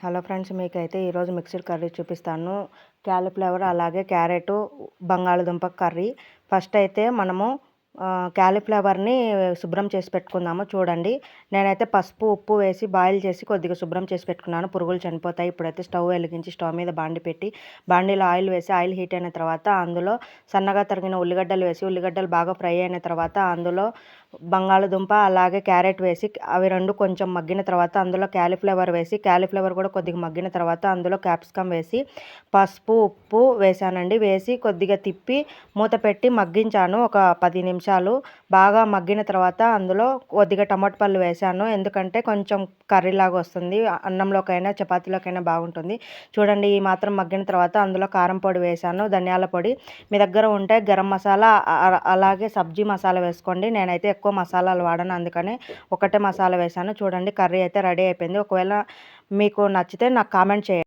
Hello friends, మీకైతే ఈరోజు mixed curry చూపిస్తాను. క్యాలీఫ్లవర్ అలాగే క్యారెట్ బంగాళదుంప కర్రీ. ఫస్ట్ అయితే మనము క్యాలీఫ్లవర్ని శుభ్రం చేసి పెట్టుకుందాము. చూడండి, నేనైతే పసుపు ఉప్పు వేసి బాయిల్ చేసి కొద్దిగా శుభ్రం చేసి పెట్టుకున్నాను. పురుగులు చనిపోతాయి. ఇప్పుడైతే స్టవ్ వెలిగించి స్టవ్ మీద బాండి పెట్టి బాండీలో ఆయిల్ వేసి ఆయిల్ హీట్ అయిన తర్వాత అందులో సన్నగా తరిగిన ఉల్లిగడ్డలు వేసి ఉల్లిగడ్డలు బాగా ఫ్రై అయిన తర్వాత అందులో బంగాళదుంప అలాగే క్యారెట్ వేసి అవి రెండు కొంచెం మగ్గిన తర్వాత అందులో క్యాలీఫ్లవర్ వేసి క్యాలీఫ్లవర్ కూడా కొద్దిగా మగ్గిన తర్వాత అందులో క్యాప్సికమ్ వేసి పసుపు ఉప్పు వేసానండి. వేసి కొద్దిగా తిప్పి మూత పెట్టి మగ్గించాను ఒక 10 నిమిషాలు. బాగా మగ్గిన తర్వాత అందులో కొద్దిగా టమాటా పళ్ళు వేసాను. ఎందుకంటే కొంచెం కర్రీలాగా వస్తుంది, అన్నంలోకైనా చపాతీలోకైనా బాగుంటుంది. చూడండి, ఈ మాత్రం మగ్గిన తర్వాత అందులో కారం పొడి వేసాను, ధనియాల పొడి. మీ దగ్గర ఉంటే గరం మసాలా అలాగే సబ్జీ మసాలా వేసుకోండి. నేనైతే ఎక్కువ మసాలాలు వాడను, అందుకని ఒకటే మసాలా వేసాను. చూడండి, కర్రీ అయితే రెడీ అయిపోయింది. ఒకవేళ మీకు నచ్చితే నాకు కామెంట్ చేయండి.